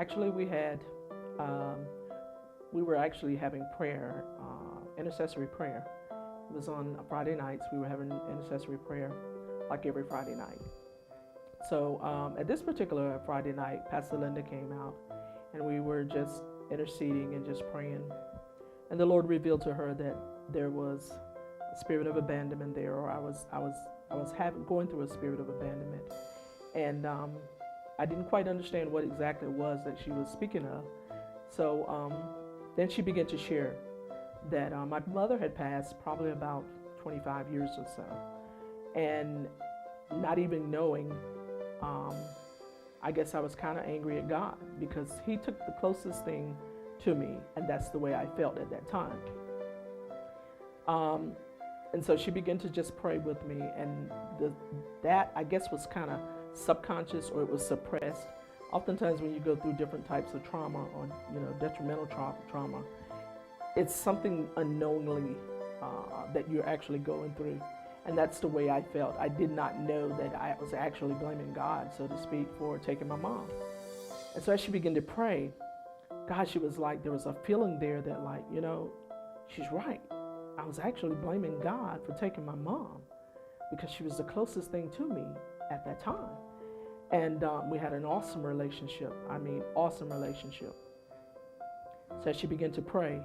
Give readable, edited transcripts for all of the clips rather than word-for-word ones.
actually, we were actually having prayer, intercessory prayer. It was on Friday nights. We were having intercessory prayer like every Friday night. So at this particular Friday night, Pastor Linda came out, and we were just interceding and just praying. And the Lord revealed to her that there was a spirit of abandonment there, or I was going through a spirit of abandonment, and I didn't quite understand what exactly it was that she was speaking of. So then she began to share that my mother had passed probably about 25 years or so, and not even knowing, I guess I was kind of angry at God because He took the closest thing to me, and that's the way I felt at that time. And so she began to just pray with me, and that I guess was kind of subconscious, or it was suppressed. Oftentimes when you go through different types of trauma, or detrimental trauma, it's something unknowingly that you're actually going through. And that's the way I felt. I did not know that I was actually blaming God, so to speak, for taking my mom. And so as she began to pray, God, she was like, there was a feeling there that like, she's right. I was actually blaming God for taking my mom because she was the closest thing to me at that time. And we had an awesome relationship. Awesome relationship. So as she began to pray,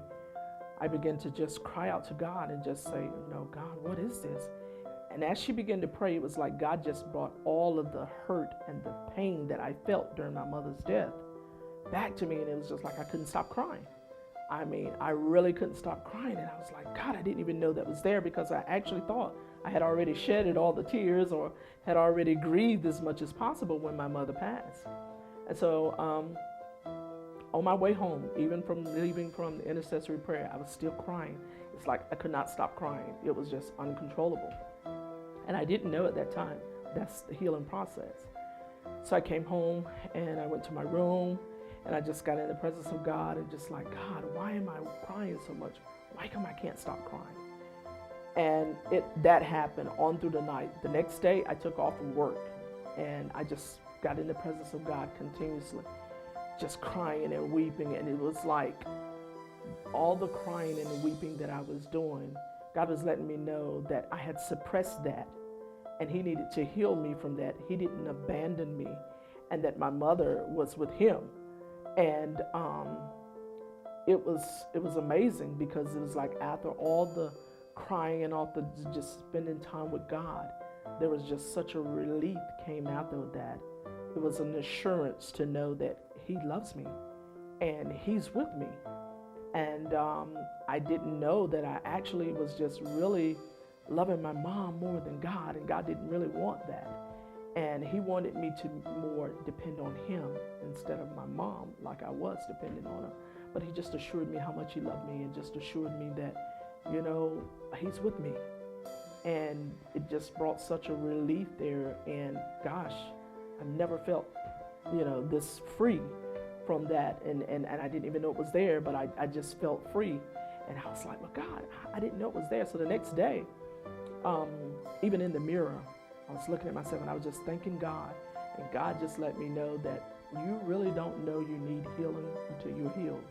I began to just cry out to God and just say, God, what is this? And as she began to pray, it was like God just brought all of the hurt and the pain that I felt during my mother's death back to me. And it was just like I couldn't stop crying. I really couldn't stop crying. And I was like, God, I didn't even know that was there, because I actually thought I had already shedded all the tears or had already grieved as much as possible when my mother passed. And so on my way home, even from leaving from the intercessory prayer, I was still crying. It's like I could not stop crying. It was just uncontrollable. And I didn't know at that time that's the healing process. So I came home and I went to my room and I just got in the presence of God and just like, God, why am I crying so much? Why come I can't stop crying? And that happened on through the night. The next day I took off from work and I just got in the presence of God continuously, just crying and weeping. And it was like all the crying and the weeping that I was doing, God was letting me know that I had suppressed that and He needed to heal me from that. He didn't abandon me, and that my mother was with Him. And it was amazing, because it was like after all the crying and all the just spending time with God, there was just such a relief came out of that. It was an assurance to know that He loves me and He's with me. And I didn't know that I actually was just really loving my mom more than God, and God didn't really want that. And He wanted me to more depend on Him instead of my mom like I was depending on her. But He just assured me how much He loved me, and just assured me that, He's with me. And it just brought such a relief there. And gosh, I've never felt, this free from that. And I didn't even know it was there, but I just felt free. And I was like, well, God, I didn't know it was there. So the next day, even in the mirror, I was looking at myself and I was just thanking God. And God just let me know that you really don't know you need healing until you're healed.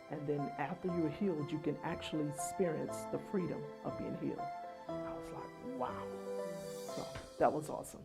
And then after you're healed, you can actually experience the freedom of being healed. I was like, wow. So that was awesome.